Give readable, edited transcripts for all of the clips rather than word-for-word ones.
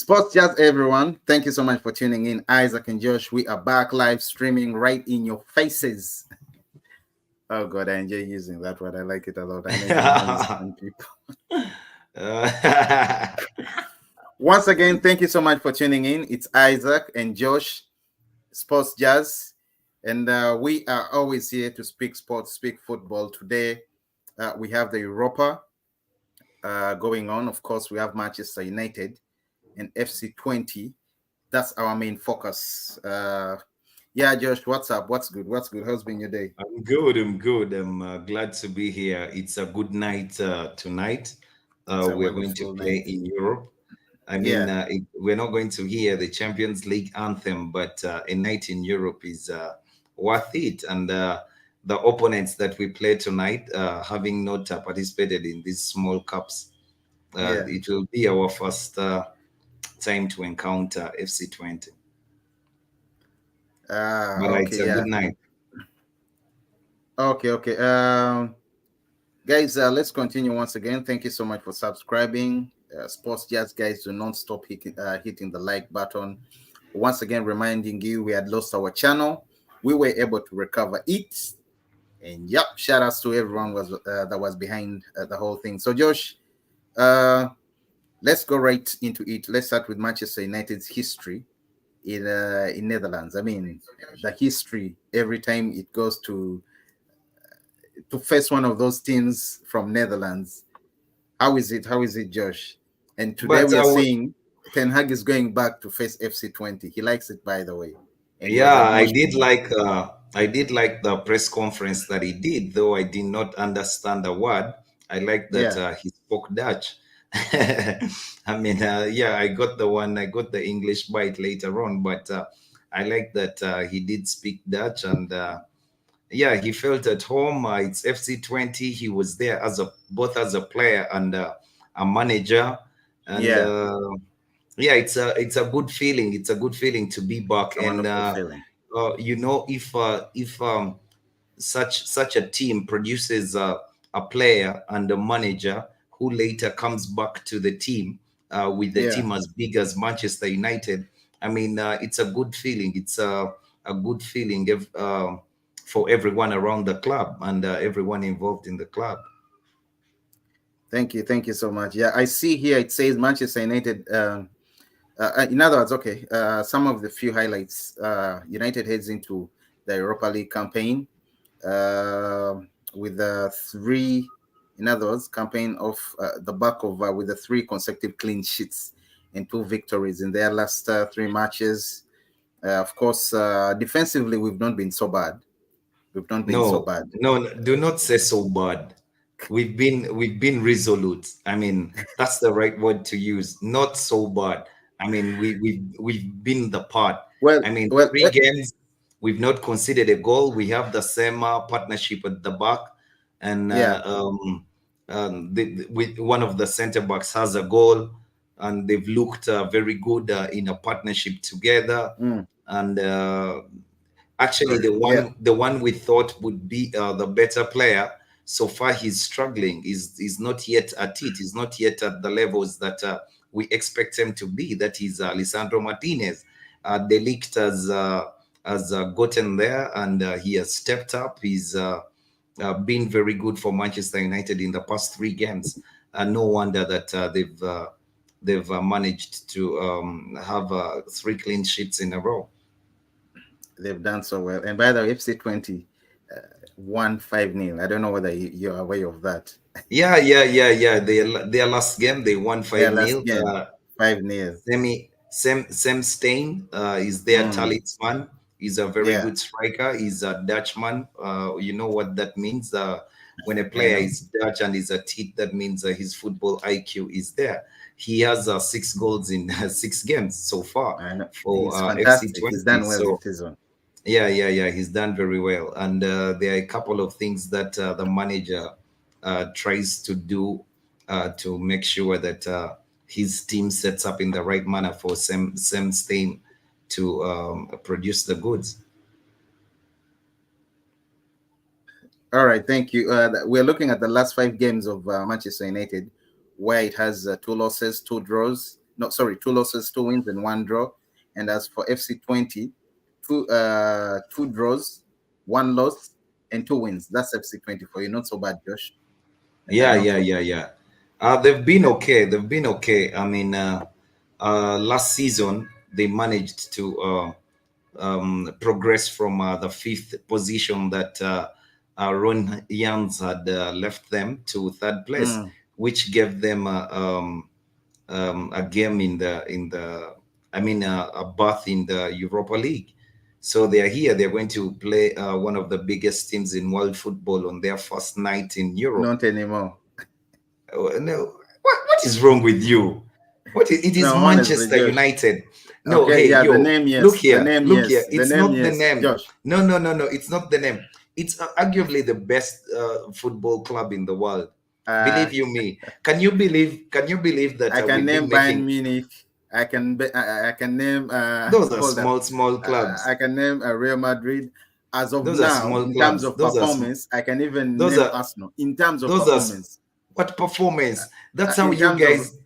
Sports Jazz, everyone. Thank you so much for tuning in. Isaac and Josh, we are back live streaming right in your faces. Oh, God, I enjoy using that word. I like it a lot. I know it annoys some people. Uh, Once again, thank you so much for tuning in. It's Isaac and Josh, Sports Jazz. And we are always here to speak sports, speak football. Today, we have the Europa going on. Of course, we have Manchester United and FC Twente. That's our main focus. Yeah, Josh, what's up? What's good? What's good? How's been your day? I'm good. I'm good. I'm glad to be here. It's a good night tonight. It's a We're going to wonderful play night. in Europe. Yeah. We're not going to hear the Champions League anthem, but a night in Europe is worth it. And the opponents that we play tonight, having not participated in these small cups, Yeah. it will be our first time to encounter FC Twente. But Okay, it's a good yeah. night. Okay. Guys, let's continue once again. Thank you so much for subscribing. Sports Jazz guys, do not stop hitting the like button. Once again, reminding you we had lost our channel. We were able to recover it. And yep, shout outs to everyone that was behind the whole thing. So Josh, uh, let's go right into it. Let's start with Manchester United's history in Netherlands. I mean, the history every time it goes to face one of those teams from Netherlands. How is it? How is it, Josh? And today But we are seeing Ten Hag is going back to face FC Twente. He likes it, by the way, and he was yeah, emotional. I did like the press conference that he did, though I did not understand a word. I like that Yeah, he spoke Dutch. Yeah, I got the English bite later on, but I like that he did speak Dutch, and yeah, he felt at home. It's FC Twente. He was there as a both as a player and a manager, and yeah, yeah, it's a good feeling. It's a good feeling to be back, it's a and wonderful feeling. if such a team produces a player and a manager who later comes back to the team with the Yeah, team as big as Manchester United, it's a good feeling. It's a good feeling for everyone around the club and everyone involved in the club. thank you so much. Yeah, I see here it says Manchester United. In other words, okay, some of the few highlights. United heads into the Europa League campaign uh, with the three, in other words, campaign of the back of with the three consecutive clean sheets and two victories in their last three matches. Of course, defensively, we've not been so bad. We've not been so No, bad. no, do not say so bad. We've been resolute. That's the right word to use. Not so bad. We've been the part. Well, well, 3 games, we've not conceded a goal. We have the same partnership at the back, and yeah, with one of the center backs has a goal, and they've looked very good in a partnership together. mm, And actually, sorry, yeah, the one we thought would be the better player, so far he's struggling. He's not yet at it. He's not yet at the levels that we expect him to be. That is Lisandro Martinez. Delict has gotten there, and he has stepped up. He's been very good for Manchester United in the past 3 games. No wonder that they've managed to have 3 clean sheets in a row. they've done so well. And by the way, FC 20 won 5-0. I don't know whether you're aware of that. Yeah. Their last game they won Their 5 last nil. game, 5-0. Same Stain is their Mm, talisman. He's a very yeah, good striker. He's a Dutchman. You know what that means. When a I player know. is Dutch and is a tit, that means his football IQ is there. He has 6 goals in 6 games so far I know. for He's FC fantastic. He's Twente. done well this So season. yeah. He's done very well, and there are a couple of things that the manager tries to do to make sure that his team sets up in the right manner for same Stain to produce the goods. All right, thank you. We're looking at the last 5 games of Manchester United, where it has 2 losses, 2 draws, no, sorry, 2 losses, 2 wins, and 1 draw. And as for FC 20, 2 draws, 1 loss, and 2 wins. That's FC 20 for you. Not so bad, Josh. Yeah, Not yeah, so yeah, bad. yeah. They've been okay. They've been okay. I mean, last season they managed to progress from the fifth position that Ron Jans had left them to third place, Mm. which gave them a game I mean, a berth in the Europa League. So they are here. They're going to play one of the biggest teams in world football on their first night in Europe. Not anymore. Oh, no, what is wrong with you? It is No, honestly, Manchester Josh. United. No, Okay, hey, yeah, the yo, name, look yes. The here, name, look here. yes. The It's name, not the yes. name. Josh. No, no, no, no. It's not the name. It's arguably the best football club in the world. Uh, Believe you me. Can you believe? Can you believe that I can we've been name Bayern making Munich. I can name those are hold up. small clubs. I can name Real Madrid. As of Those are now, small in terms clubs. of performance, I can even Those name are Arsenal. In terms of those are performance, what performance? That's how in you terms of guys.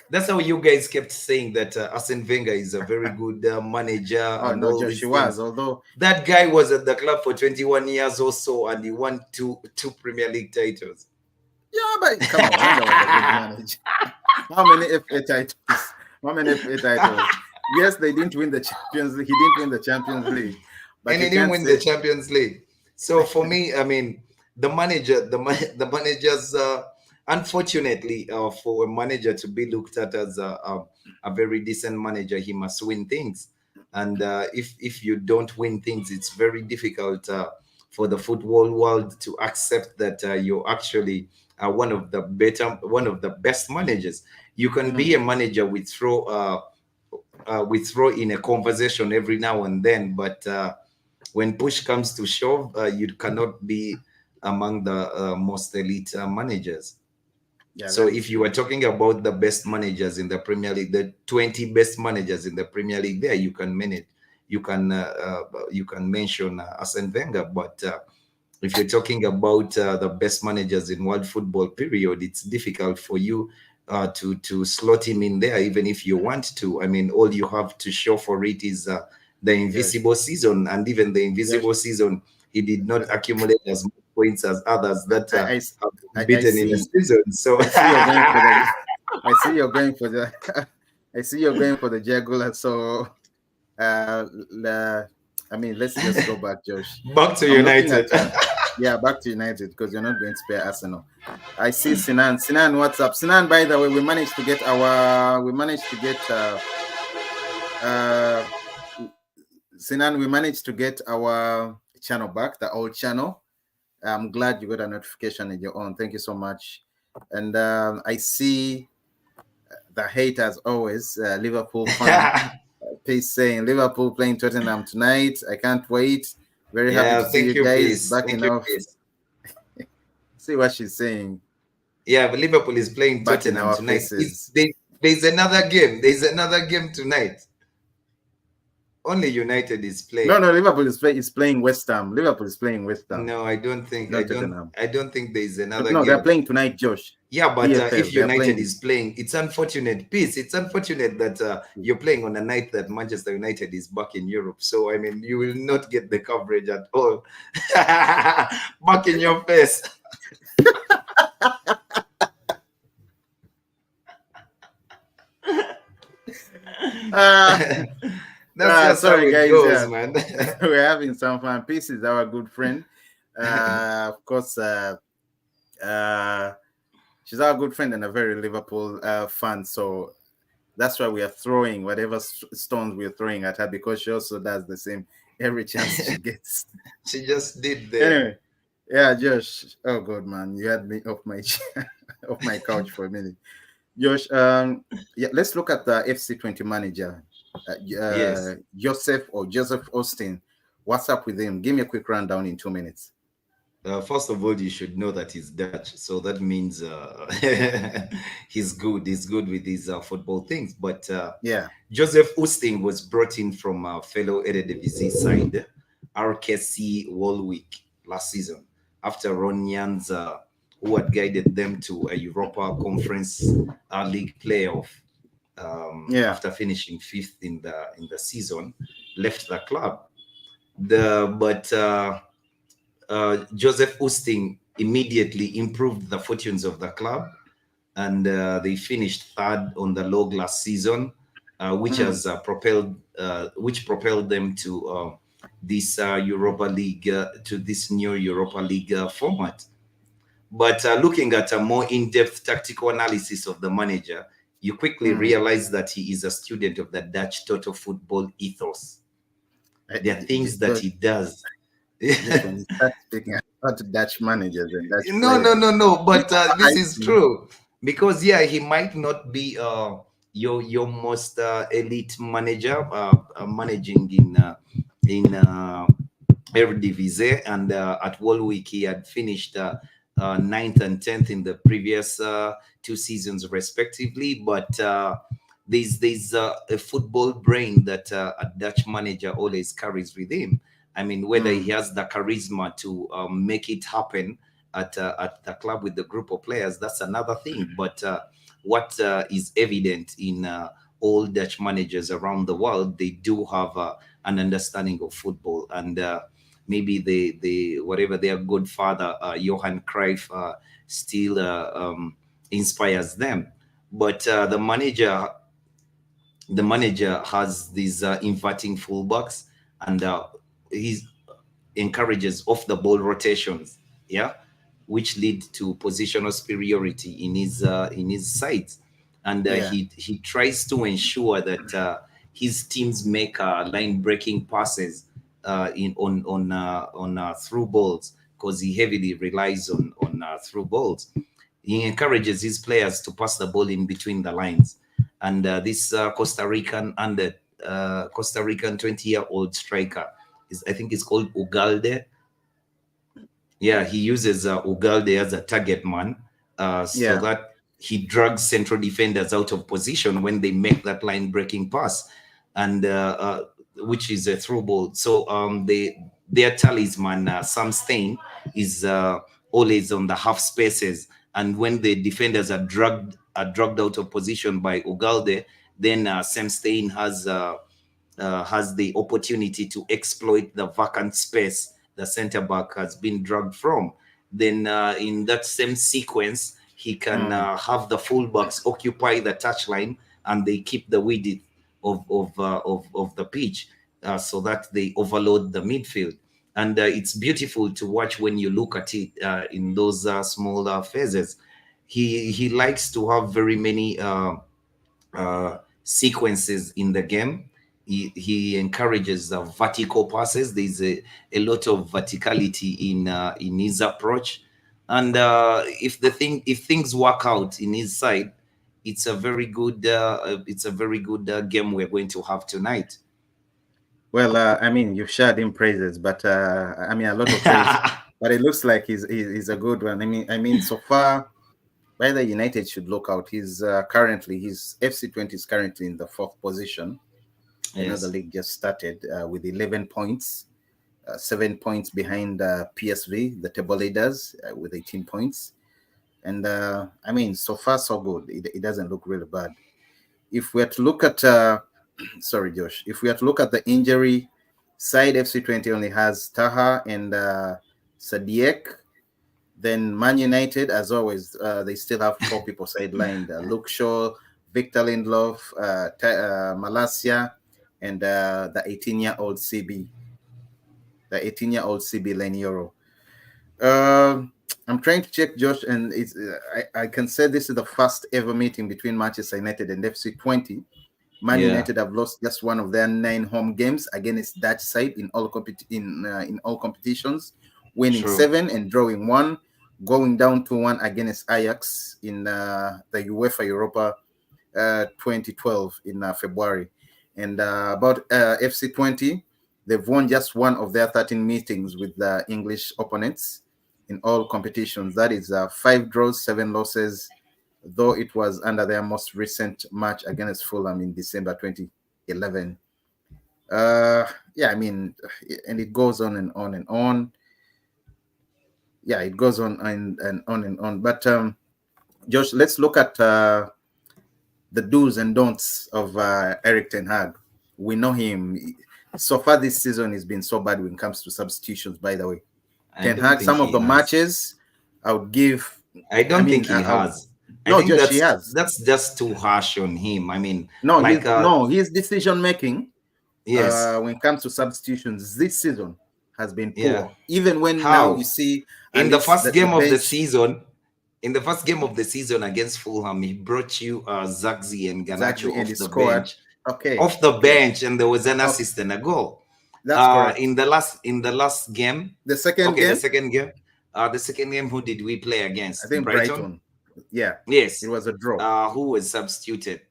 That's how you guys kept saying that Arsene Wenger is a very good manager oh and no, all Josh, he these was. things. Although That guy was at the club for 21 years or so, and he won two Premier League titles. yeah, but come on, Wenger was a good manager. How many FA titles? How many FA titles? Yes, they didn't win the Champions League. He didn't win the Champions League, but And he you didn't can't win the say Champions League. So for me, I mean, the managers, unfortunately, for a manager to be looked at as a very decent manager, he must win things. And if you don't win things, it's very difficult for the football world to accept that you're actually one of the best managers. You can be a manager we throw in a conversation every now and then, but when push comes to shove, you cannot be among the most elite managers. yeah, So that's if you true. are talking about the best managers in the Premier League, the 20 best managers in the Premier League, there you can manage, you can mention Arsene Wenger. But if you're talking about the best managers in world football, period, it's difficult for you to slot him in there, even if you want to. I mean, all you have to show for it is the Josh, invisible season, and even the invisible Josh, season, he did not accumulate as much points as others that I, I, have I beaten in a see. season. So I see you're going for the. I see you're going for the. I see you're going for the jugular. So, the, I mean, let's just go back, Josh. back to I'm looking United. at. Yeah, back to United because you're not going to spare Arsenal. I see Sinan. Sinan, what's up? Sinan, by the way, we managed to get our. We managed to get. Uh, Sinan, we managed to get our channel back, the old channel. I'm glad you got a notification in your own. Thank you so much. And I see the hate as always, Liverpool fan. Peace saying Liverpool playing Tottenham tonight. I can't wait. Very happy to Yeah, see thank you you, guys peace. backing Thank you, off. peace. See what she's saying. Yeah, but Liverpool is playing Back in Tottenham our tonight. faces. There's another game. There's another game tonight. Only United is No, playing. no, Liverpool is playing West Ham. Liverpool is playing West Ham, No, I don't think. not Tottenham. I don't think there's another No, they're game. playing tonight, Josh. Yeah, but if EFL, they're United playing. is playing, it's unfortunate. Peace. It's unfortunate that you're playing on a night that Manchester United is back in Europe. So I mean, you will not get the coverage at all. Back in your face. That's just how Sorry, it guys. goes, Yeah, man. we're having some fun. Peace is our good friend. Of course, she's our good friend and a very Liverpool fan. So that's why we are throwing whatever stones we're throwing at her because she also does the same every chance she gets. She just did there. Anyway, yeah, Josh. Oh God, man, you had me off my chair, off my couch for a minute. Josh, yeah, let's look at the FC 20 manager, Yes. Joseph Austin. What's up with him? Give me a quick rundown in 2 minutes. First of all, you should know that he's Dutch, so that means he's good. He's good with his football things. But Yeah. Joseph Oosting was brought in from fellow Eredivisie side, RKC Walwick, last season after Ron Jans, who had guided them to a Europa Conference League playoff. Yeah. after finishing fifth in the season, left the club. But Joseph Oosting immediately improved the fortunes of the club, and they finished third on the log last season, which Mm. has which propelled them to this Europa League, to this new Europa League format. But looking at a more in-depth tactical analysis of the manager, you quickly Mm. realize that he is a student of the Dutch total football ethos. There are things that But he does. just when you start speaking about Dutch managers and Dutch No, no, players, no, no. you But this is overhype him. true because yeah, he might not be your most elite manager, managing in Eredivisie, and at Walwick he had finished ninth and 10th in the previous two seasons respectively. But there's a football brain that a Dutch manager always carries with him. I mean, whether he Mm. has the charisma to make it happen at the club with the group of players, that's another thing. But what is evident in all Dutch managers around the world, they do have an understanding of football, and maybe they whatever their good father Johan Cruyff still inspires them. But the manager has these inverting fullbacks, and he encourages off the ball rotations, yeah, which lead to positional superiority in his sides, and Yeah. he tries to ensure that his teams make line breaking passes in on through balls, because he heavily relies on through balls. He encourages his players to pass the ball in between the lines. And this Costa Rican 20-year-old striker is, I think it's called Ugalde. Yeah, he uses Ugalde as a target man, so Yeah. that he drags central defenders out of position when they make that line breaking pass, and which is a through ball. So their talisman, Sam Stein, is always on the half spaces, and when the defenders are dragged out of position by Ugalde, then Sam Stein has the opportunity to exploit the vacant space the center back has been dragged from. Then in that same sequence, he can Mm. have the fullbacks occupy the touchline, and they keep the width of the pitch, so that they overload the midfield. And it's beautiful to watch when you look at it in those smaller phases. He likes to have very many sequences in the game. He encourages vertical passes. There's a lot of verticality in his approach, and if things work out in his side, it's a very good game we're going to have tonight. Well, I mean, you've shared him praises, but I mean, a lot of praise. But it looks like he's a good one. I mean, so far, whether United should look out. He's currently his FC Twente is currently in the fourth position. The Yes, league just started with 11 points, 7 points behind PSV, the table leaders, with 18 points. And I mean, so far so good. It doesn't look really bad. If we are to look at, sorry, Josh, if we are to look at the injury side, FC Twente only has Taha and Sadiek. Then Man United, as always, they still have four people sidelined: Luke Shaw, Victor Lindelof, Malasia, and the 18-year-old CB, the 18-year-old CB Lenioro. Um, I'm trying to check, Josh, and I can say this is the first ever meeting between Manchester United and FC Twente. Man yeah, United have lost just one of their 9 home games against Dutch side in all competitions, winning true. 7 and drawing 1, going down to 1 against Ajax in the UEFA Europa 2012 in February. And about FC Twente, they've won just one of their 13 meetings with the English opponents in all competitions. That is 5 draws, 7 losses, though it was under their most recent match against Fulham in December 2011. Yeah, I mean, and it goes on and on and on. Yeah, it goes on and on and on. But Josh, let's look at the the do's and don'ts of Eric Ten Hag. We know him. So far this season, he's been so bad when it comes to substitutions. By the way, I Ten don't Hag, think some of he the has. matches, I would give. I I don't think mean, he has. I no, think Josh, he has. that's just too harsh on him. I mean, No, like his decision making yes, when it comes to substitutions this season has been yeah. poor. Even when now you How? see at In the least first the game of the bench, season, in the first game of the season against Fulham, he brought you Zagzi and Ganacho exactly, and he off the scored. bench, Okay, okay, and there was an okay, assist and a goal. that's correct. In the last game, The second okay, game, the second game, who did we play I against? think Brighton. Brighton. Yeah, it Yes. was a draw. Who was substituted?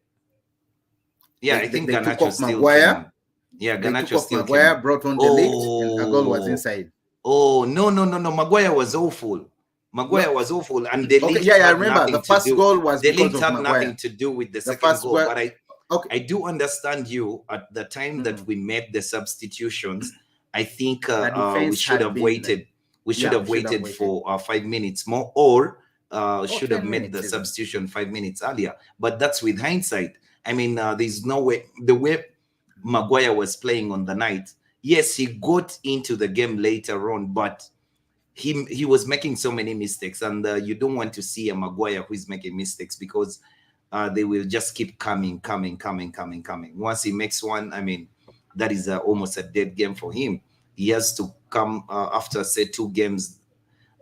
Yeah, They, I they, think they took Ganacho off still came Maguire. on. Yeah, They took Ganacho off still came Maguire, on. brought on the Ligt, and a goal was Oh, inside. oh, no. Maguire was awful. No, Maguire was awful, and the okay, Ligt yeah, I had remember the nothing to first do. goal was The because Ligt of had nothing Maguire. to do with the The second first goal. goal, But okay. I do understand you at the time that we made the substitutions. I think The we defense should had have been, waited. We should yeah, we have should have waited waited. for 5 minutes more, or Oh, should have 10 made the minutes even. substitution 5 minutes earlier. But that's with hindsight. I mean, there's no way the way Maguire was playing on the night. Yes, he got into the game later on, but he was making so many mistakes, and you don't want to see a Maguire who is making mistakes, because they will just keep coming. Once he makes one, I mean, that is almost a dead game for him. He has to come after, say, 2 games,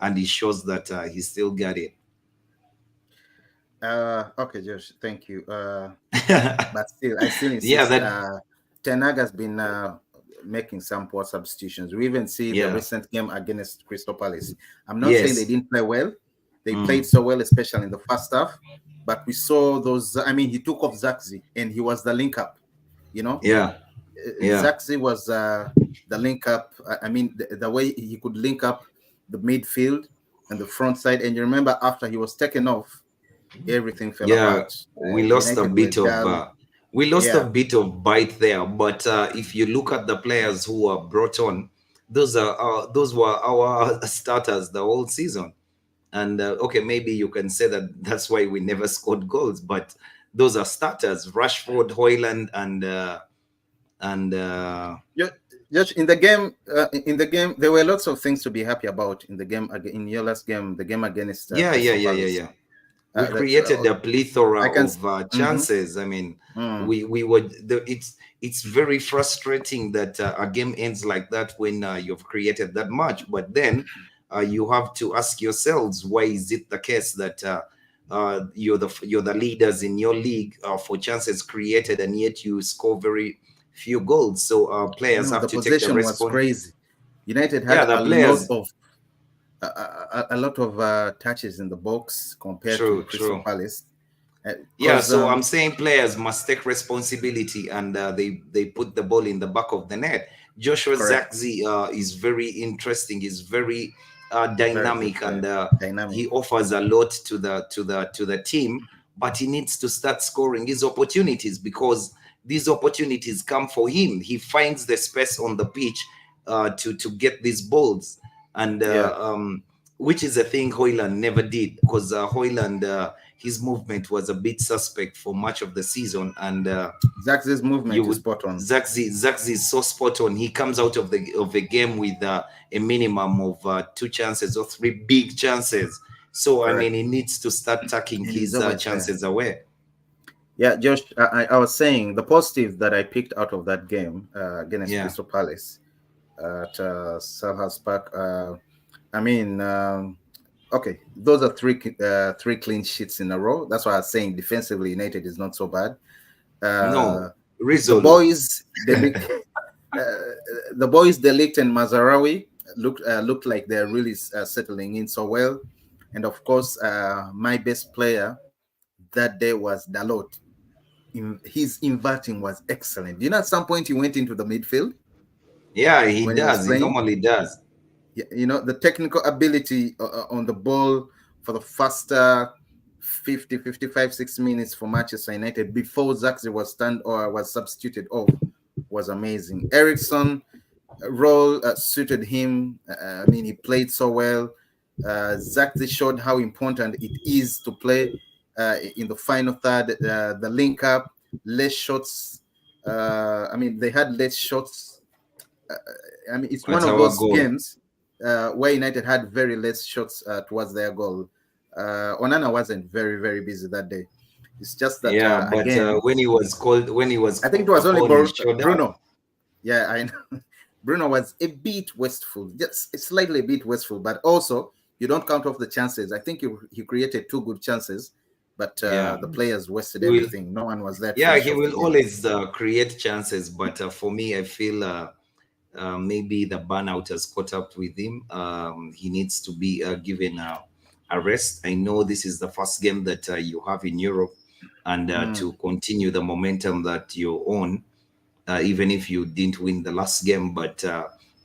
and he shows that he still got it. Okay, Josh, thank you. But still, I still Yeah, insist. that Ten Hag has been making some poor substitutions. We even see the yeah, recent game against Crystal Palace. I'm not saying they yes, didn't play well. They played mm, so well, especially in the first half. But we saw those. I mean, he took off Zaxi, and he was the link up. You know, yeah, yeah. Zaxi was the link up. I mean, the way he could link up the midfield and the front side. And you remember after he was taken off, everything fell Yeah, apart. we lost a United were bit of dull. a Yeah, bit of bite there. But if you look at the players who were brought on, those were our starters the whole season. And okay, maybe you can say that that's why we never scored goals. But those are starters: Rashford, Hoyland, and Ju- just in the game, there were lots of things to be happy about in the game. In your last game, the game against Crystal Palace. yeah. We That's created a plethora I can. of Mhm. chances. I mean, Mm. we were it's very frustrating that a game ends like that when you've created that much. But then you have to ask yourselves, why is it the case that you're the leaders in your league for chances created, and yet you score very few goals? So players No, have the to take the possession was response. crazy. United Yeah, had the players. a lot of touches in the box compared to True, Crystal true. Palace. Yeah, Because so I'm saying players must take responsibility, and they put the ball in the back of the net. Joshua correct, Zakzi is very interesting. He's very very good dynamic, and player, dynamic. he offers a lot to the team. But he needs to start scoring his opportunities, because these opportunities come for him. He finds the space on the pitch to get these balls, and Yeah, which is a thing Hoyland never did, because Hoyland. His movement was a bit suspect for much of the season, and Zax's you movement is would spot on. Zaxi is so spot on. He comes out of the game with a minimum of 2 chances or 3 big chances. So I mean, Correct, he needs to start tucking and he's his always there. chances away. Yeah, Josh, I was saying the positive that I picked out of that game against Yeah, Crystal Palace at Selhurst Park. I mean, okay, those are three clean sheets in a row. That's why I was saying defensively, United is not so bad. Uh, no, the Rizolo. boys, uh, the boys, Delict and Mazarawi looked like they're really settling in so well. And of course, my best player that day was Dalot. His inverting was excellent. You know, at some point he went into the midfield Yeah, he when he was does. He playing. normally does. You know, the technical ability on the ball for the first 50, 55, 6 minutes for Manchester United before Zaxi was stand or was substituted off was amazing. Ericsson role suited him. I mean, he played so well. Zaxi showed how important it is to play in the final third. The link up, less shots. I mean, they had less shots. I mean, it's one At of our those goal. games where United had very less shots towards their goal. Onana wasn't very busy that day. It's just that Yeah, but again, when he was I think it called was only upon, he showed up. Bruno. Yeah, I know. Bruno was a bit wasteful, just slightly a bit wasteful, but also you don't count off the chances. I think he created two good chances, but Yeah, the players wasted he will. everything. No one was there to Yeah, finish he off the will game. always create chances, but for me, I feel maybe the burnout has caught up with him. He needs to be given a rest. I know this is the first game that you have in Europe, and Mm, to continue the momentum that you're on, even if you didn't win the last game, but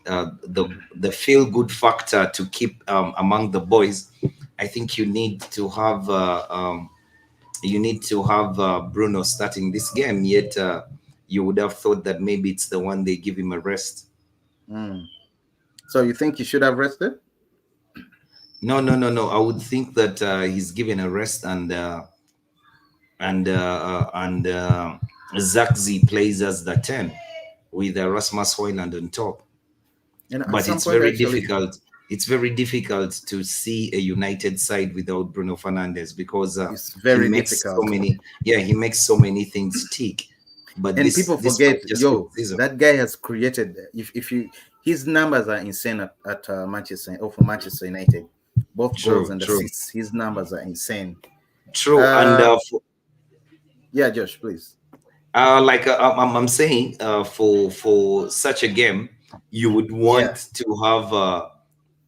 the feel good factor to keep among the boys, I think you need to have Bruno starting this game. Yet you would have thought that maybe it's the one they give him a rest. mm. So you think he should have rested? No, no, no, no. I would think that he's given a rest, and Zakzi plays as the 10 with Rasmus Hoyland on top. And at But some it's point, very actually, difficult. It's very difficult to see a United side without Bruno Fernandes because it's he very makes so difficult. many. Yeah, he makes so many things tick. But And this people this forget, might just be the yo, season. that guy has created. If you, his numbers are insane at Manchester or for Manchester United, both goals True, and true, assists. His numbers are insane. true. And Uh, yeah, Josh, please. like I'm saying, for such a game, you would Yeah, want to have.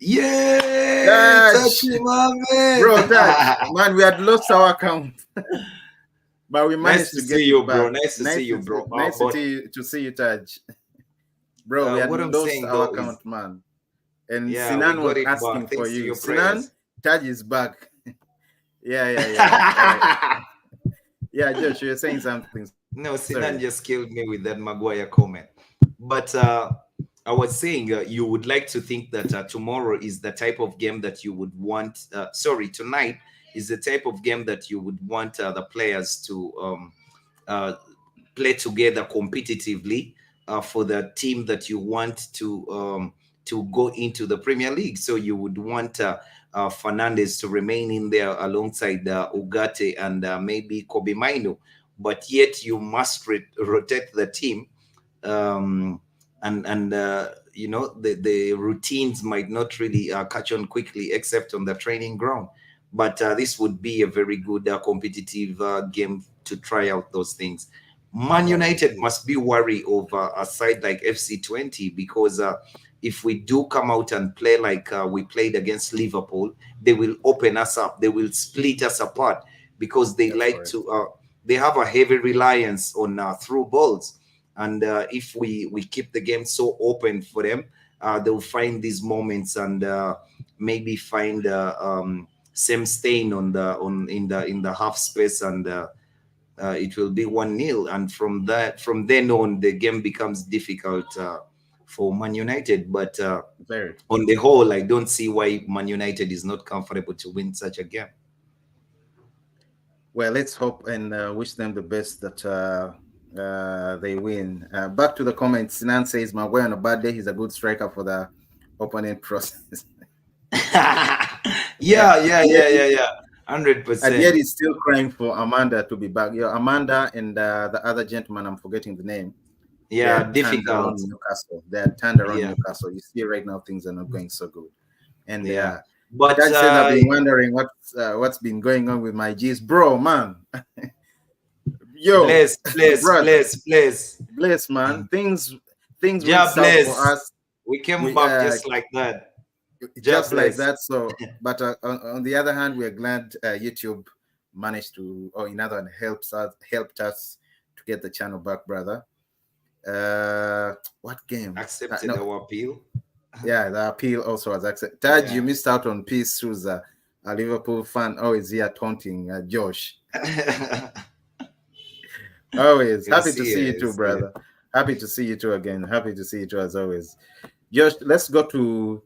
Yeah, touch touch, him, my man. bro, touch, man. We had lost our account, but we Nice managed to to get see it you, bro. back. Nice to see you, bro. Nice to But see you, touch, bro. We had what I'm lost saying our though is, account, man. And yeah, we Sinan got was it asking back for thanks to you. your Sinan, prayers. touch is back. Yeah. Yeah, Josh, you're saying something. No, Sorry. Sinan just killed me with that Maguire comment. But I was saying you would like to think that tomorrow is the type of game that you would want. Sorry, tonight is the type of game that you would want the players to uh, play together competitively for the team that you want to go into the Premier League. So you would want Fernandes to remain in there alongside Ugarte and maybe Kobe Maino, but yet you must rotate the team, and you know the routines might not really catch on quickly except on the training ground. But this would be a very good competitive game to try out those things. Man Well, United must be worried over a side like FC Twente because if we do come out and play like we played against Liverpool, they will open us up. They will split us apart because they that's like correct. to. They have a heavy reliance on through balls, and if we keep the game so open for them, they'll find these moments and maybe find same stain on the half space and. It will be 1-0, and from then on, the game becomes difficult for Man United. But Very on the whole, I don't see why Man United is not comfortable to win such a game. well. Let's hope and wish them the best that they win. Back to the comments. Sinan says Maguire on a bad day, he's a good striker for the opponent process. Yeah, Yeah. and yet 100%. he's still crying for Amanda to be back. Yeah, Amanda and the other gentleman, I'm forgetting the name. They Yeah, had turned around difficult. Newcastle. They had turned around Yeah, Newcastle. You see, right now things are not going so good. And yeah. But Dad says I've been wondering what's been going on with my G's, bro, man. Yo, bless, bless, brother, bless, bless. bless, man. Things went Ja south for bless. us. We came We back just like that. Ja just like bless. that. So, but on the other hand, we're glad YouTube managed to, or in other hand, helped us to get the channel back, brother. What game? Accepted No, our appeal. yeah, the appeal also was accepted. Taj, you Yeah. missed out on Peace, who's a Liverpool fan. Always here taunting Josh. Always I happy to see see it. you I too, see it. brother. Happy to see you too again. Happy to see you too as always. Josh, let's go to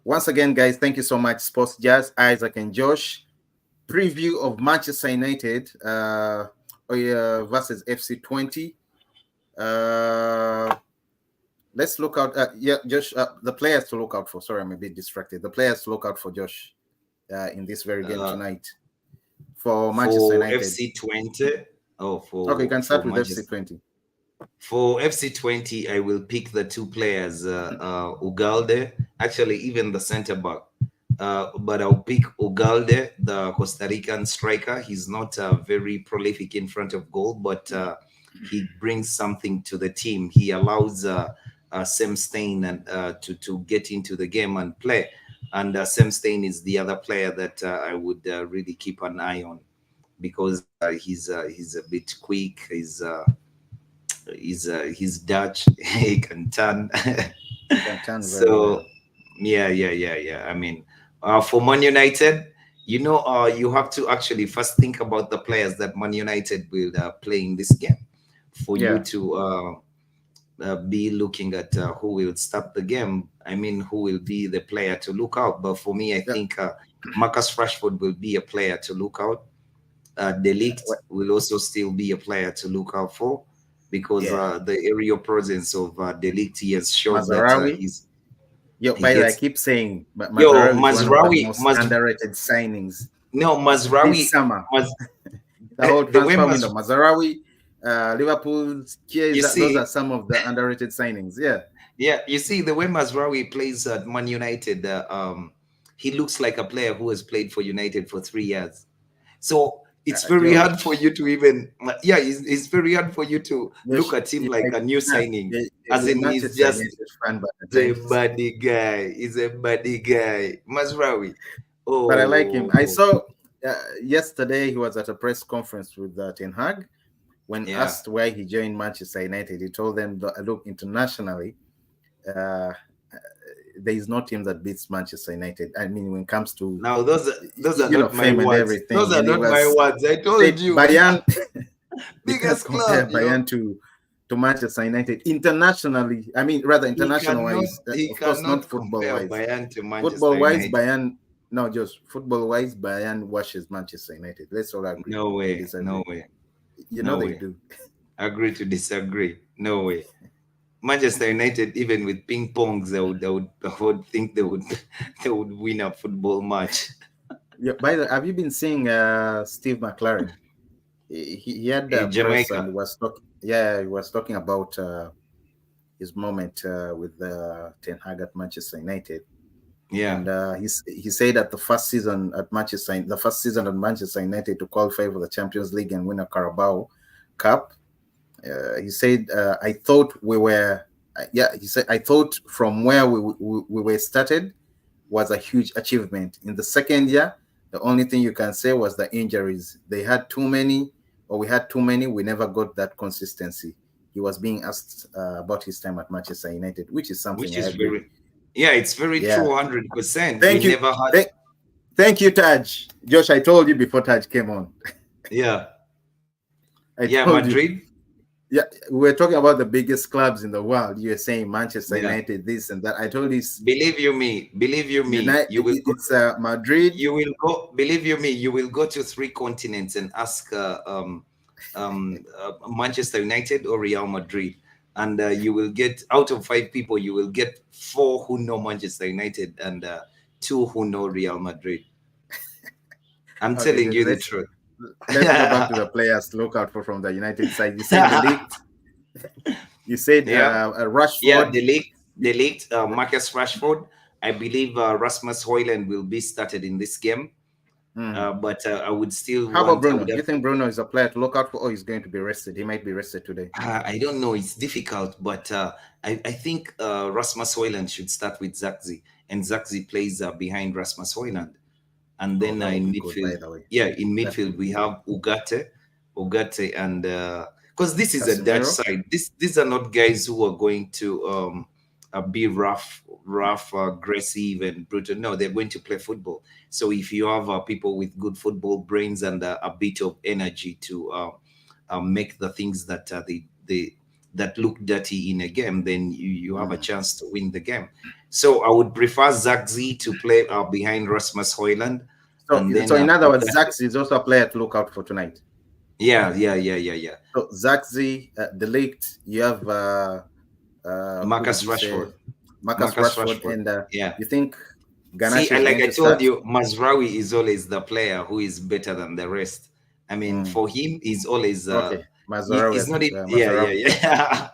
once again, guys. Thank you so much, Sports Jazz, Isaac, and Josh. preview of Manchester United versus FC Twente. Let's look out. Josh, the players to look out for. Sorry, I'm a bit distracted. The players to look out for, Josh, in this very game tonight for Manchester For United. FC Twente. Oh, Okay, you can start with Manchester. FC Twente. For FC Twente, I will pick the two players, Ugalde, actually even the center back. But I'll pick Ugalde, the Costa Rican striker. He's not very prolific in front of goal, but he brings something to the team. He allows Sam Stein and to get into the game and play. And Sam Stein is the other player that I would really keep an eye on, because he's a bit quick. He's Dutch. He can turn. He can turn very So well. yeah. I mean, for Man United, you have to actually first think about the players that Man United will play in this game for you to be looking at who will start the game. I mean, who will be the player to look out. But for me, I think Marcus Rashford will be a player to look out. De Ligt will also still be a player to look out for, because the aerial presence of De Ligt, he has shown that he's. By the way, I keep saying, but Mazraoui is one of the most underrated signings. No, Mazraoui. This summer. The whole transfer window. Mazraoui, Liverpool, those are some of the underrated signings. Yeah, you see, the way Mazraoui plays at Man United, he looks like a player who has played for United for 3 years. So it's very hard for you to even, it's very hard for you to look at him like a new signing, as in he's just a buddy guy. He's a buddy guy, Mazraoui. Oh, but I like him. I saw yesterday he was at a press conference with Ten Hag. When asked why he joined Manchester United, he told them, "Look, internationally, there is no team that beats Manchester United. I mean, when it comes to now, those are not my words. Those are not my words. I told you, Bayern, biggest club, Bayern to Manchester United internationally. I mean, rather international wise, of course, not football wise. Football wise, Bayern. No, just football wise, Bayern washes Manchester United. Let's all agree. No way. You know they do. Agree to disagree. No way. Manchester United, even with ping pongs, I would think they would win a football match. Yeah. By the way, have you been seeing Steve McLaren? He had the press and was talking. Yeah, he was talking about his moment with Ten Hag at Manchester United. Yeah, and he said that the first season at Manchester United to qualify for the Champions League and win a Carabao Cup. He said, I thought we were, he said, I thought from where we were started was a huge achievement. In the second year, the only thing you can say was the injuries. They had too many, or we had too many. We never got that consistency. He was being asked about his time at Manchester United, which is something it's very true, 100%. Thank you. Thank you, Taj. Josh, I told you before Taj came on. Madrid. Yeah, we were talking about the biggest clubs in the world. You were saying Manchester United, this and that. I told you. Believe you me. You will. It's Madrid. You will go. Believe you me. You will go to 3 continents and ask Manchester United or Real Madrid, and you will get, out of 5 people, you will get 4 who know Manchester United and 2 who know Real Madrid. I'm telling you the truth. Let's go back to the players to look out for from the United side. You said De Ligt. You said Rashford. Yeah, De Ligt, Marcus Rashford. I believe Rasmus Højlund will be started in this game. But I would still. How about Bruno? Do you think Bruno is a player to look out for, or he's going to be rested? He might be rested today. I don't know. It's difficult, but I think Rasmus Højlund should start with Zagzi, and Zagzi plays behind Rasmus Højlund. And then in midfield, in midfield we have Ugarte, and because this is a Dutch side. These are not guys who are going to be rough, aggressive, and brutal. No, they're going to play football. So if you have people with good football brains and a bit of energy to make the things that that look dirty in a game, then you have a chance to win the game. So I would prefer Zagzi to play behind Rasmus Højlund, And then So in other words, Zax is also a player to look out for tonight. yeah. So Zaxi, Delict, you have who did Marcus you say? Rashford. Marcus Marcus Rashford, Rashford. and Yeah. you think See, Ganache I is like going I to told start? you, Mazraoui is always the player who is better than the rest. I mean, Mm. for him, he's always Okay, Mazarawi, he's not it. Yeah, Mazarawi. yeah.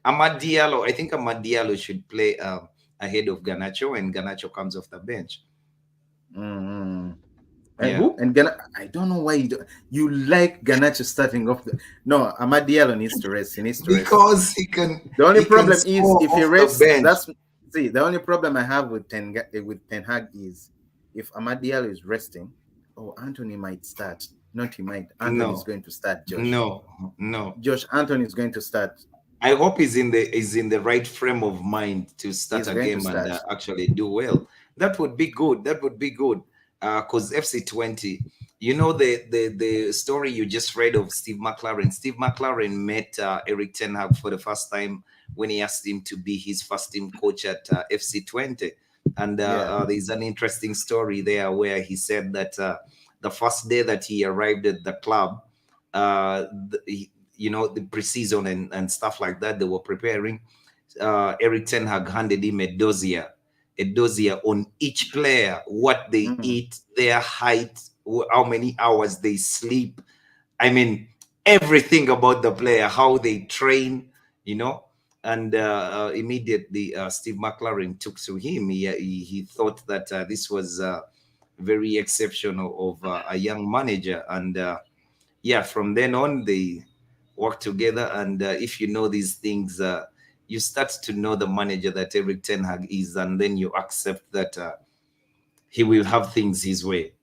Ahmad Diallo. I think Ahmad Diallo should play ahead of Ganacho, and Ganacho comes off the bench. Mm-hmm. And Yeah. who? And I don't know why you like Ganacho starting off. No, Amad Diallo needs to rest. He needs to rest. Because The only he can problem is score if he off the rests. bench. The only problem I have with Ten Hag is if Amad Diallo is resting, oh, Anthony might start. Not he might. Anthony is No, going to start. no. Josh Anthony is going to start. I hope he's in the right frame of mind to start He's a going to game and start. actually do well. That would be good. That would be good. Because FC Twente, you know the story you just read of Steve McLaren. Steve McLaren met Eric Ten Hag for the first time when he asked him to be his first team coach at FC Twente. And there's an interesting story there where he said that the first day that he arrived at the club, you know, the preseason and stuff like that, they were preparing. Eric Ten Hag handed him a dossier on each player, what they eat, their height, how many hours they sleep. I mean, everything about the player, how they train, you know. And immediately, Steve McLaren took to him. He thought that this was very exceptional of a young manager. And yeah, from then on, they work together. And if you know these things, you start to know the manager that Eric Ten Hag is, and then you accept that he will have things his way.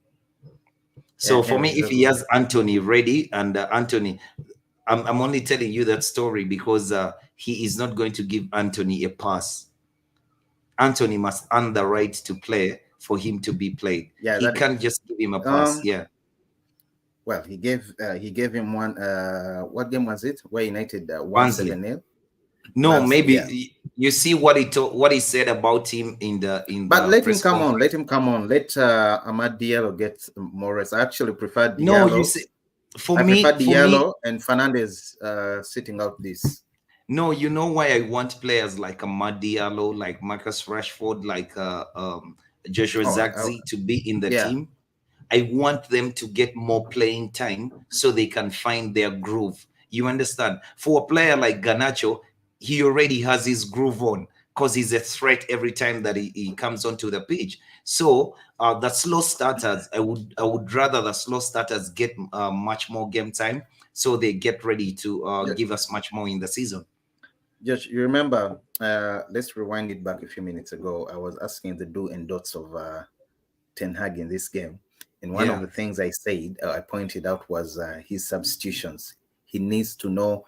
So for me, if he has Anthony ready, and Anthony, I'm only telling you that story because he is not going to give Anthony a pass. Anthony must earn the right to play for him to be played. Yeah, He can't just give him a pass. Yeah. Well, he gave him one. What game was it? Where United won Barnsley. 7-0. No, maybe yeah. you see what he said about him in the But let him press come conference. on. Let him come on. Let Amad Diallo get more rest. I actually prefer Diallo. No, you see, I prefer Diallo and Fernandez sitting out this. No, you know why I want players like Amad Diallo, like Marcus Rashford, like Joshua Zagzi to be in the team. I want them to get more playing time so they can find their groove. You understand? For a player like Garnacho, he already has his groove on because he's a threat every time that he comes onto the pitch. So the slow starters, I would rather the slow starters get much more game time so they get ready to give us much more in the season. Josh, you remember, let's rewind it back a few minutes ago. I was asking the do and don'ts of Ten Hag in this game. And one of the things I said, I pointed out was his substitutions. He needs to know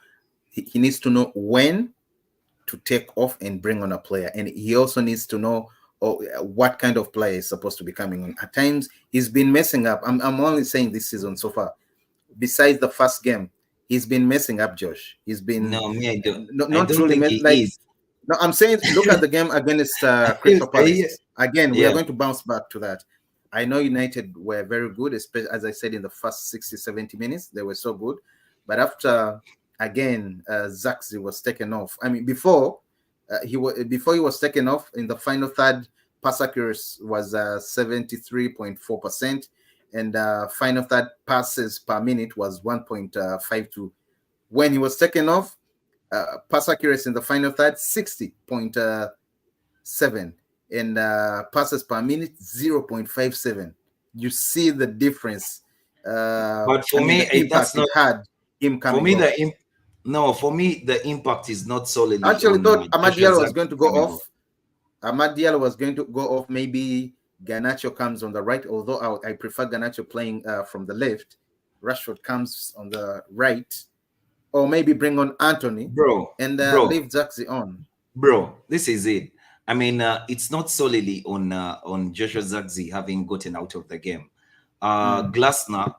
when to take off and bring on a player. And he also needs to know what kind of player is supposed to be coming on. At times, he's been messing up. I'm only saying this season so far. Besides the first game, he's been messing up, Josh. He's been I don't. Not truly Is. No, I'm saying look at the game against Crystal Palace. Again, we are going to bounce back to that. I know United were very good, especially as I said in the first 60, 70 minutes, they were so good. But after again, Zaxi was taken off. I mean, before he was taken off in the final third, pass accuracy was 73.4%, and final third passes per minute was 1.52. When he was taken off, pass accuracy in the final third 60.7, and passes per minute 0.57. You see the difference. But for me, the impact it had him coming. For me, for me, the impact is not solely. I actually thought Amad Diallo was going to go off. Amad Diallo was going to go off. Maybe Garnacho comes on the right, although I prefer Garnacho playing from the left. Rashford comes on the right. Or maybe bring on Anthony, and leave Zaxi on. Bro, this is it. I mean, it's not solely on Joshua Zagzi having gotten out of the game. Glasner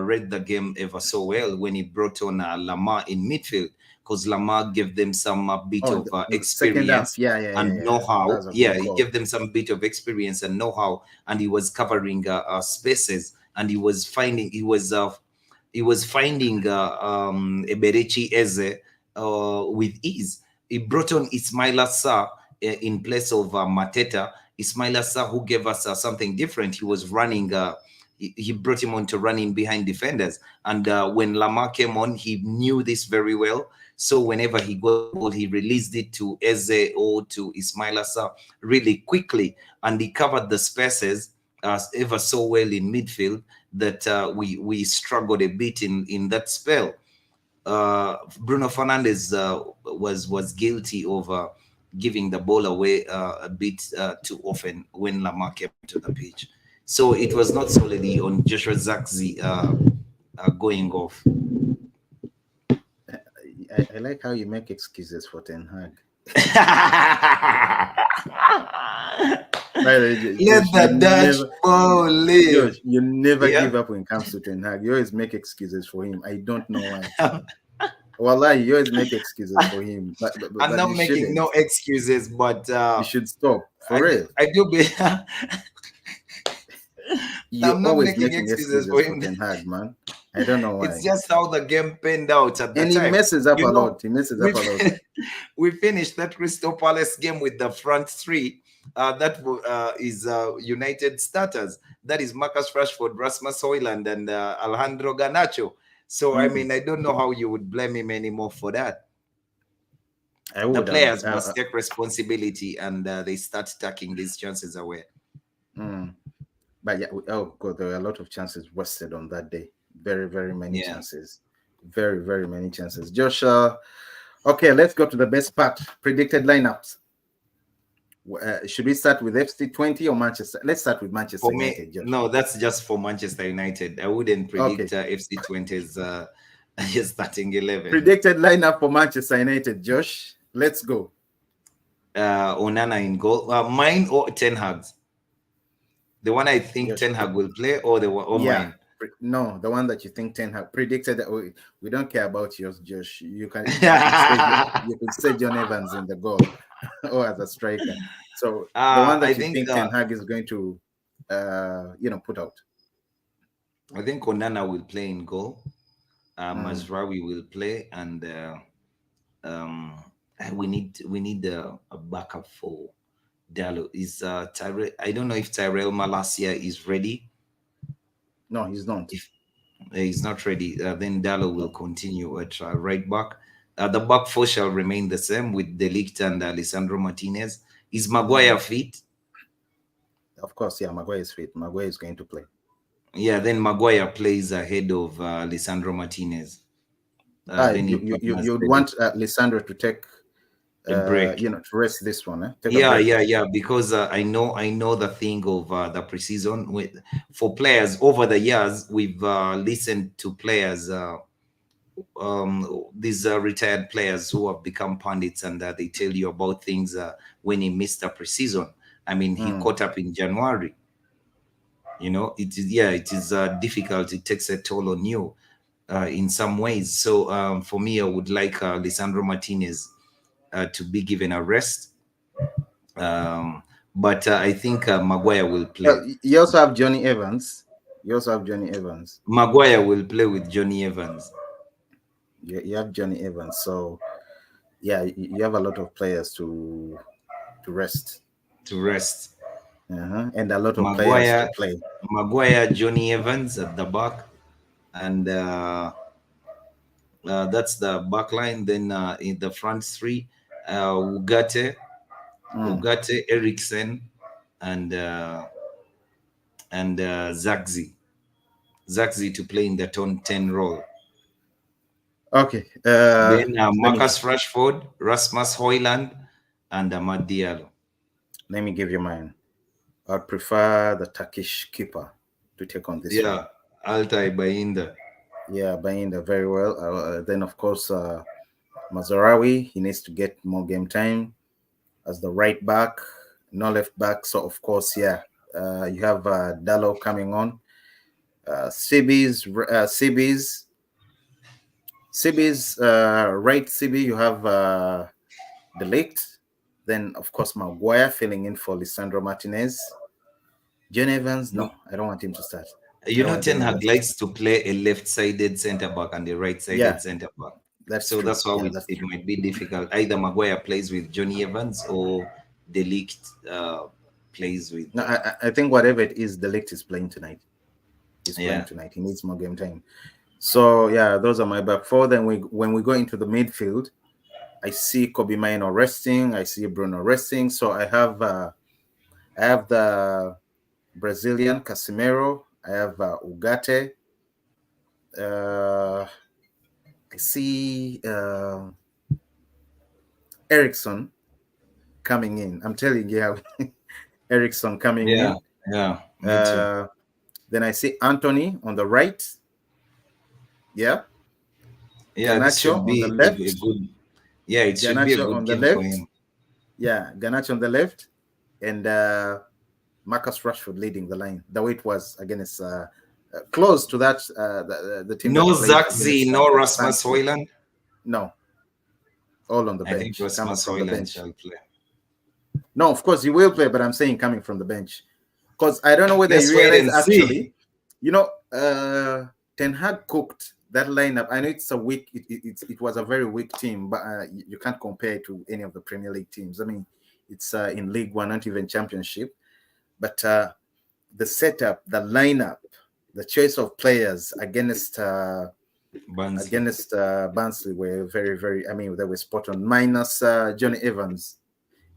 read the game ever so well when he brought on Lamar in midfield, because Lamar gave them some bit Oh, of the second half. experience Yeah, yeah, yeah, and yeah. know-how. That's a Yeah, good he call. gave them some bit of experience and know-how, and he was covering spaces, and he was finding Eberechi Eze with ease. He brought on Ismaila Sarr in place of Mateta. Ismaila Sarr, who gave us something different. He was running. He brought him on to running behind defenders. And when Lamar came on, he knew this very well. So whenever he got the ball, he released it to Eze or to Ismaila Sarr really quickly, and he covered the spaces ever so well in midfield that we struggled a bit in that spell. Bruno Fernandes was guilty of giving the ball away a bit too often when Lamar came to the pitch. So it was not solely on Joshua Zirkzee going off. I like how you make excuses for Ten Hag. By the way, Let Josh, the Dutch ball live. You never Yeah. give up when it comes to Ten Hag. You always make excuses for him. I don't know why. Wallah, you always make excuses for him, I'm but not you making no shouldn't. excuses, but You should stop for I real. I do be You're I'm not always making making excuses for excuses for him. Ten Hag, man. I don't know It's why. just how the game panned out at the And he time. messes up You a know, lot. He messes we up a lot. we finished that Crystal Palace game with the front three. Is United starters. That is Marcus Rashford, Rasmus Højlund, and Alejandro Garnacho. So I Mm, mean, I don't know how you would blame him anymore for that. I The would. players must take responsibility, and they start taking these chances away. Mm. But yeah, oh god, there were a lot of chances wasted on that day. Very, very many Yeah. chances. Very, very many chances. Joshua, okay, let's go to the best part. Predicted lineups. Should we start with FC Twente or Manchester? Let's start with Manchester For me, United, Josh. no, that's just for Manchester United. I wouldn't Okay. predict FC Twente's starting 11. Predicted lineup for Manchester United, Josh. Let's go. Onana in goal. Mine or Ten Hag's? The one I think Josh. Ten Hag will play, or the one or Yeah. mine? No, the one that you think Ten Hag predicted. We don't care about yours, Josh. You could say John Evans in the goal or as a striker. So the one I that you think think Ten Hag is going to, put out. I think Onana will play in goal. Mm. Mazraoui will play, and um, we need a backup for Dallo. Is Tyrell? I don't know if Tyrell Malacia is ready. No, he's not. If he's not ready, then Dallo will No. continue at right back. The back four shall remain the same with Delict and Alessandro Martinez. Is Maguire fit? Of course, yeah, Maguire is fit. Maguire is going to play. Yeah, then Maguire plays ahead of Alessandro Martinez. Then You he you you partners you'd Delict. want Lissandro to take A break. to rest this one, take a Yeah, break. yeah. Because I know the thing of the preseason with for players over the years. We've listened to players, these retired players who have become pundits, and they tell you about things when he missed a preseason. I mean, he Mm. caught up in January. You know, it is difficult. It takes a toll on you in some ways. So for me, I would like Lisandro Martinez to be given a rest. Um, but I think Maguire will play. You also have Johnny Evans. Maguire will play with Johnny Evans You have Johnny Evans. So yeah, you have a lot of players to rest, to rest. and a lot of players to Maguire, play. Johnny Evans at the back, and that's the back line. Then in the front three, Ugarte, Mm. Eriksen, and Zagzi. Zagzi to play in the 10 role. Okay. Then Let me Marcus Rashford, Rasmus Højlund, and Amad Diallo. let me give you mine. I prefer the Turkish keeper to take on this one. Yeah, Altay Bayinda. Yeah, Bayinda very well. Then of course Mazarawi, he needs to get more game time as the right back, no left back. So of course, yeah, you have Dallo coming on. CB's right CB. You have Delict. Then of course Maguire filling in for Lisandro Martinez. John Evans, no, I don't want him to start. I You don't know, want Ten John Hag Evans to start. likes to play a left-sided centre back and a Yeah, right-sided centre back. that's So true. that's how Yeah, it, that's it true. might be difficult. Either Maguire plays with Johnny Evans or Delict plays with. No, I think whatever it is, Delict is playing tonight. He's playing Yeah, tonight. He needs more game time. So yeah, those are my back four. Then when we go into the midfield, I see Kobe Mino resting. I see Bruno resting. So I have the Brazilian Casemiro. I have Ugarte. I see Ericsson coming in. I'm telling you, Ericsson coming yeah, in. yeah. Me too. Uh, then I see Anthony on the right. Yeah, Yeah, this Ganacho should on the be a left. good. Yeah, it should be a Ganacho good on the game for left. him. Yeah, Ganacho on the left, and Marcus Rashford leading the line. The way it was against close to that the team No that played Zaxi, against no Rasmus Sancho. Hoyland. No, all on the I think bench, coming Rasmus from the Hoyland bench. shall play. No, of course he will play, but I'm saying coming from the bench because I don't know whether you Let's wait realize and actually, see. you know, Ten Hag cooked that lineup. I know it's a weak, it was a very weak team, but you can't compare it to any of the Premier League teams. I mean, it's in League One, not even Championship, but the setup, the lineup, the choice of players Barnsley. Barnsley were very, very. I mean, they were spot on. Minus Johnny Evans.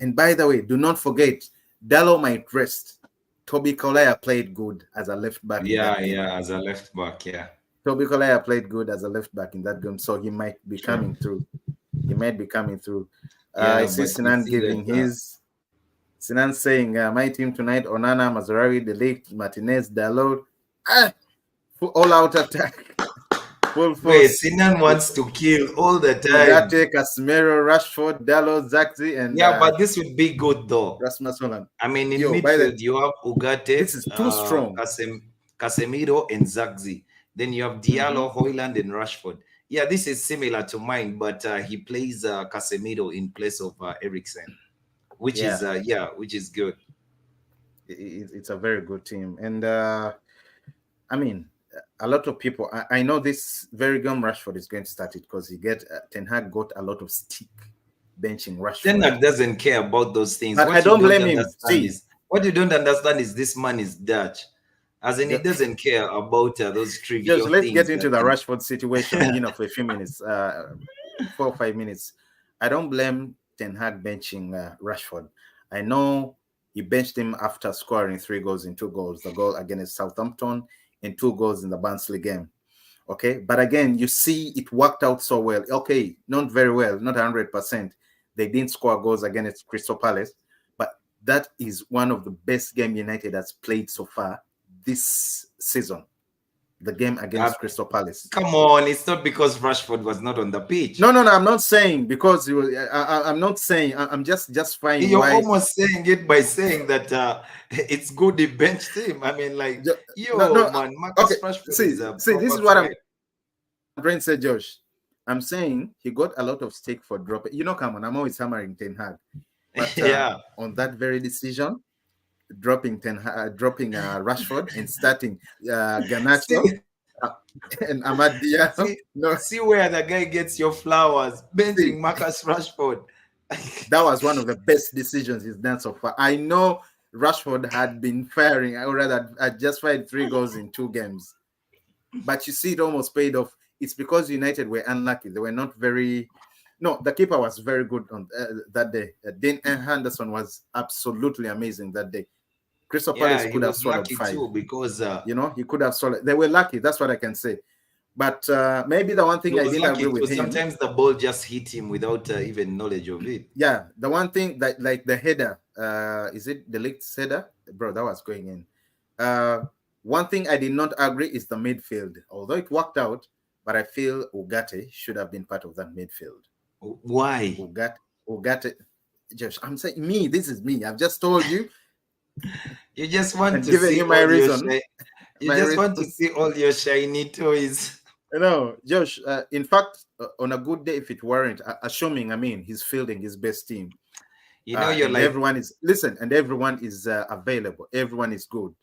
And by the way, do not forget, Dallo might rest. Toby Collier played good as a left back in Yeah, that game. yeah, as a left back, yeah. Toby Collier played good as a left back in that game, so he might be True. coming through. He might be coming through. I Yeah, see but you Sinan see giving that his. Sinan saying, my team tonight, Onana, Mazarawi, Delict, Martinez, Dalot. All out attack. Full wait, force. Sinan wants to kill all the time. Ugarte, Casemiro, Rashford, Dalot, Zaxi, and Yeah, but this would be good though. Rasmus Holland. I mean, in Yo, by the midfield, you have Ugarte, this is too strong. Casemiro, and Zagzi. Then you have Mm-hmm. Diallo, Hoyland, and Rashford. Yeah, this is similar to mine, but he plays Casemiro in place of Eriksen, which is Yeah, which is good. it's a very good team. And I mean, a lot of people, I know this very gum Rashford is going to start it because Ten Hag got a lot of stick benching Ten Rashford. Hag doesn't care about those things. But I What you don't don't blame him. understand See, is this man is Dutch, as in he doesn't care about those Josh, trivial let's get things into that the can. Rashford situation, for a few minutes, 4 or 5 minutes. I don't blame Ten Hag benching Rashford. I know he benched him after scoring 3 goals in 2 goals, the goal against Southampton and 2 goals in the Barnsley game. Okay, but again, you see, it worked out so well. Okay, not very well, not 100%. They didn't score goals against Crystal Palace, but that is one of the best game United has played so far this season. The game Uh, against Crystal Palace. Come on, it's not because Rashford was not on the pitch. No. I'm not saying because I'm not saying. I'm just justifying You're why. almost saying it by saying that it's good he benched him. I mean, like, No. man, Marcus Okay. Rashford is See. a This proper is what threat. I'm trying to say, Josh. I'm saying he got a lot of stake for dropping. Come on, I'm always hammering Ten Hag, but Yeah. on that very decision, dropping Rashford and starting Garnacho See, and Amad Diallo. see, No, see where the guy gets your flowers, see, benching Marcus Rashford. that was one of the best decisions he's done so far. I know Rashford had been firing, or rather, had just fired 3 goals in 2 games. But you see, it almost paid off. It's because United were unlucky. They were not very. No, the keeper was very good on that day. Dean Henderson was absolutely amazing that day. Crystal Palace Yeah, he could have was swallowed lucky 5. too because He could have swallowed. They were lucky. That's what I can say. But maybe the one he thing I was didn't lucky agree with too. him. Sometimes the ball just hit him without even knowledge of it. Yeah, the one thing that, like the header, is it the leaked header? Bro, that was going in. One thing I did not agree is the midfield. Although it worked out, but I feel Ugarte should have been part of that midfield. Why? Ugarte, Josh, I'm saying me. This is me. I've just told you You just want and to given see you my all your reason. You my just want to response. see all your shiny toys. No, Josh. In fact, on a good day, if it weren't, assuming, I mean, he's fielding his best team, You're and like everyone is listen, and everyone is available. Everyone is good.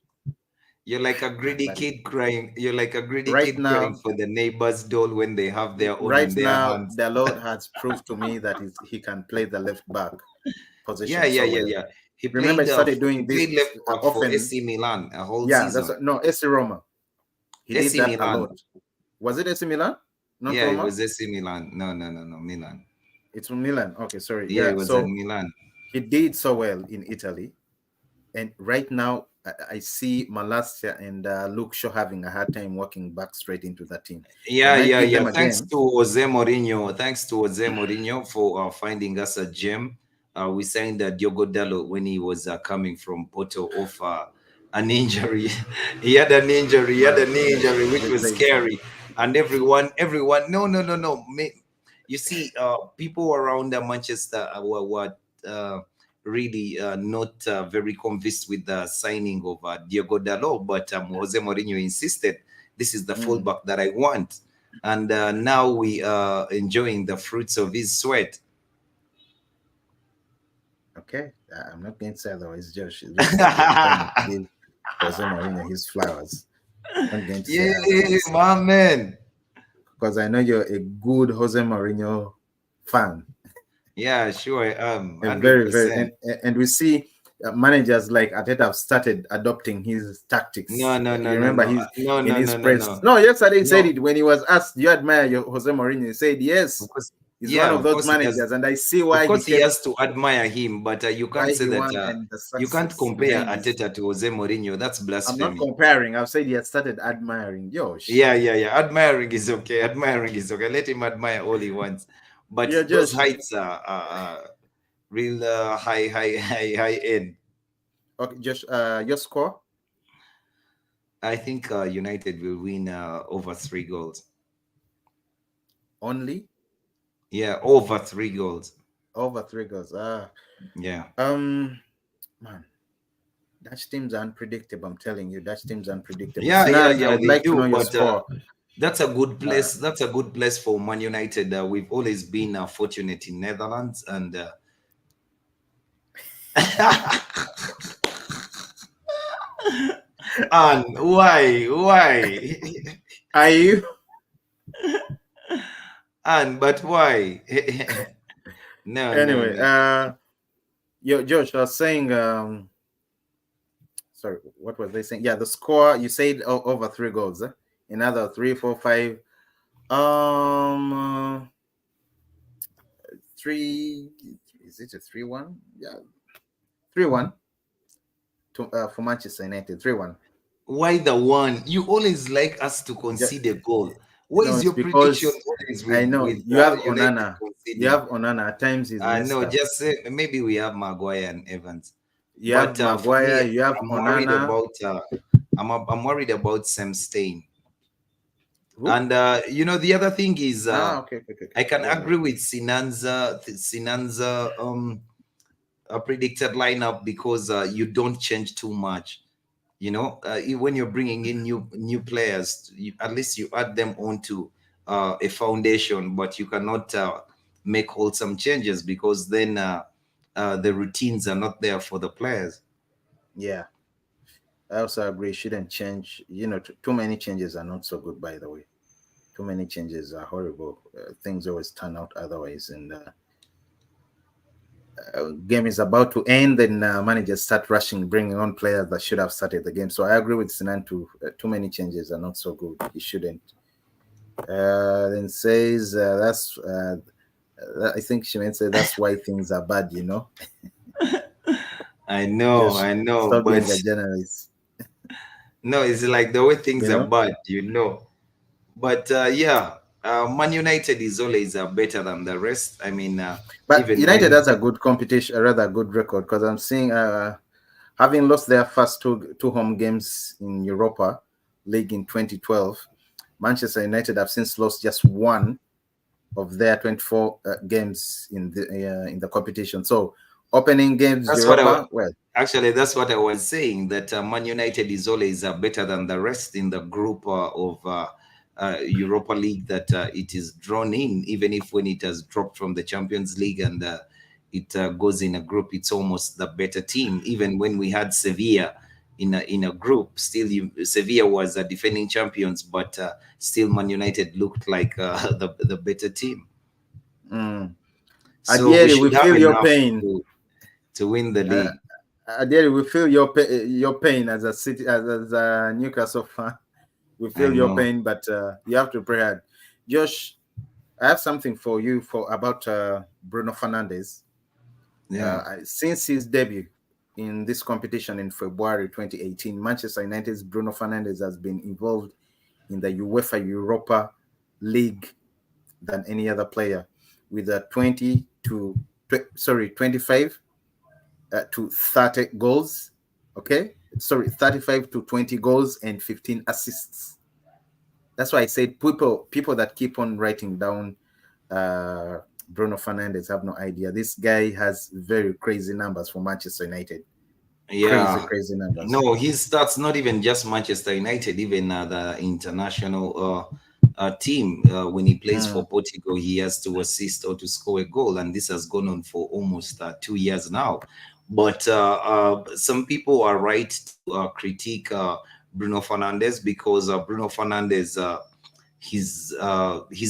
a greedy But kid crying. You're like a greedy right kid crying now, for the neighbor's doll when they have their own right in their now, hands. the Lord has proved to me that he can play the left back Yeah, position yeah, so yeah, well. yeah. He Remember, played he started he doing this played left back for often. AC Milan a whole Yeah, that's season. no AC Roma. He did AC that a Milan. lot. Was it AC Milan? Not Yeah, it Roma. was AC Milan. No, no, no, no, Milan. It's from Milan. Okay, sorry. Yeah, it Yeah, was at so Milan. he did so well in Italy, and right now I see Malassia and Luke Shaw having a hard time walking back straight into the team. They Yeah, might yeah, give yeah. them a Thanks game. to Jose Mourinho. Thanks to Jose Mourinho for finding us a gem. We signed Diogo Dallo when he was coming from Porto off an injury. He had an injury. He had No, an injury, which was they, scary. And everyone, no, no, no, no. You see, people around Manchester were really not very convinced with the signing of Diogo Dallo, but Jose Mourinho insisted this is the mm, fullback that I want. And now we are enjoying the fruits of his sweat. okay. I'm not going to say otherwise, Josh. It looks like you're trying to give Jose Mourinho his flowers. Not going to say Yeah, otherwise my man. because I know you're a good Jose Mourinho fan. Yeah, sure I am. A very, very, 100%. and we see managers like Ateta have started adopting his tactics. No, no, no, You no, remember no. he's No, in no, his no, no, press. no. No, yesterday he said No. it when he was asked, "Do you admire your Jose Mourinho?" He said, Of "Yes." course, He's one yeah, of of those course he has. managers, and I see Of why he course, he kept, has to admire him, but you can't why say he that. won, and the You can't success compare behind this. Ateta to Jose Mourinho. That's I'm not blasphemy. comparing. I've said he has started admiring Josh. Yeah, yeah, yeah. Admiring is okay. Admiring is okay. Let him admire all he wants. But Yeah, those Josh. heights are real high end. Okay, Josh. Your score I think United will win over 3 goals. only Yeah, over 3 goals. over 3 goals. Yeah. Man. Dutch teams are unpredictable. I'm telling you, Dutch teams are unpredictable. Yeah, yeah, Sinan, I yeah, would they like to know do. your But score. that's a good Uh, place. That's a good place for Man United. We've always been fortunate in Netherlands, and and why, are you? and but why? No, no, Anyway, no. Josh, I was saying, sorry, what was they saying? Yeah, the score, you said over 3 goals. Another 3, 4, 5. Um, 3, is it a 3-1? Yeah, 3-1 to for Manchester United. 3-1. Why the one? You always like us to concede a goal. What No, is it's your prediction because always I know with you have United Onana. You conceding? have Onana. At times he's messed No, up. just say maybe we have Maguire and Evans, You have but for Maguire. me, You have I'm worried Onana. about I'm worried about Sam Stain. Who? And the other thing is, Okay, okay, okay. I can Yeah, yeah. agree with Sinanza predicted lineup because you don't change too much. When you're bringing in new players, at least you add them onto a foundation, but you cannot make wholesome changes because then the routines are not there for the players. Yeah, I also agree. Shouldn't change. Too many changes are not so good. By the way, too many changes are horrible. Things always turn out otherwise, and game is about to end, then managers start rushing, bringing on players that should have started the game. So I agree with Sinan too. Too many changes are not so good. He shouldn't. Then says that's. I think she meant say that's why things are bad. Just I know, stop being but a journalist. no, it's like the way things You are know. bad. But yeah, Man United is always better than the rest. I mean, But even United when has a good competition, a rather good record, because I'm seeing having lost their first two home games in Europa League in 2012, Manchester United have since lost just one of their 24 games in the competition. So Opening games That's what Europa. Well, actually, that's what I was saying. That Man United is always better than the rest in the group of Europa League that it is drawn in. Even if when it has dropped from the Champions League and it goes in a group, it's almost the better team. Even when we had Sevilla in a group, still Sevilla was defending champions, but still Man United looked like the better team. So we Adieri, we should have feel your enough pain. to win the league. Adieri, we feel your pain as a city as a Newcastle fan. We feel your pain, but you have to pray hard. Josh, I have something for you about Bruno Fernandes. Yeah. Since his debut in this competition in February 2018, Manchester United's Bruno Fernandes has been involved in the UEFA Europa League than any other player, with a 25 to 30 goals. Okay, 35 to 20 goals and 15 assists. That's why I said people that keep on writing down Bruno Fernandes have no idea. This guy has very crazy numbers for Manchester United. Yeah. Crazy numbers. No, his stats not even just Manchester United, even the international team. When he plays for Portugal, he has to assist or to score a goal, and this has gone on for almost 2 years now. But some people are right to critique Bruno Fernandes because Bruno Fernandes, he's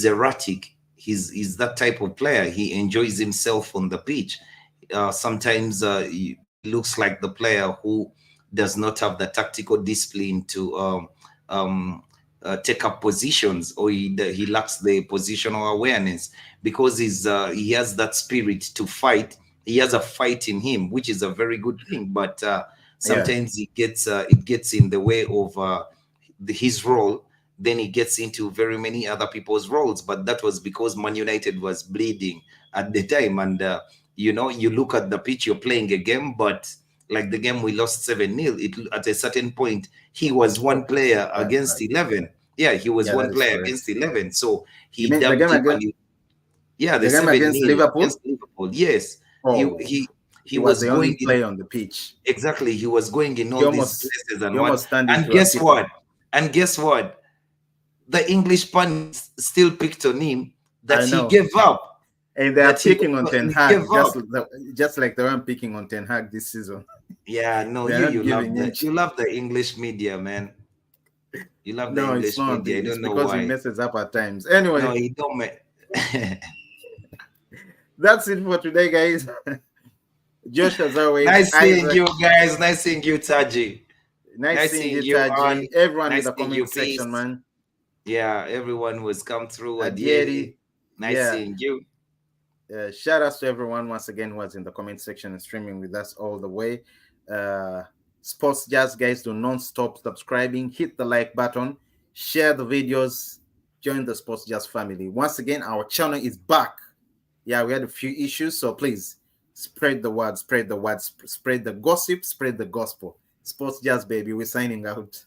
erratic. He's that type of player. He enjoys himself on the pitch. Sometimes he looks like the player who does not have the tactical discipline to take up positions, or he lacks the positional awareness because he has that spirit to fight. He has a fight in him, which is a very good thing. But sometimes it gets in the way of his role. Then he gets into very many other people's roles. But that was because Man United was bleeding at the time, and you look at the pitch, you're playing a game, but like the game we lost 7-0, at a certain point he was one player against 11. Yeah, he was one player against 11. So he dubbed him. The 7-0 against Liverpool. Yes. He was the only going player on the pitch. Exactly. He was going in all these places and guess what? And guess what? The English pundits still picked on him that he gave up. And they are picking on Ten Hag, just like they were picking on Ten Hag this season. Yeah, no, you love the English media, man. You love the English media. I don't know because why. he messes up at times. Anyway, no, he don't. That's it for today, guys. Josh, as always. Nice seeing you guys. Nice seeing you, Taji. Nice seeing you, Taji. Everyone in the comment section, man. Yeah, everyone was come through. Adieri. Nice seeing you. Shout out to everyone once again who was in the comment section and streaming with us all the way. Sports Jazz guys, do non-stop subscribing, hit the like button, share the videos, join the Sports Jazz family. Once again, our channel is back. Yeah, we had a few issues, so please spread the word, spread the gossip, spread the gospel. Sports Jazz, baby, we're signing out.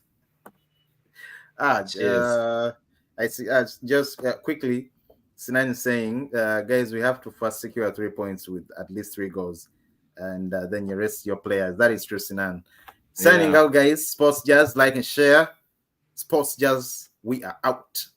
I see. Just quickly, Sinan is saying, guys, we have to first secure 3 points with at least 3 goals, and then you rest your players. That is true, Sinan. Signing out, guys. Sports Jazz, like and share. Sports Jazz, we are out.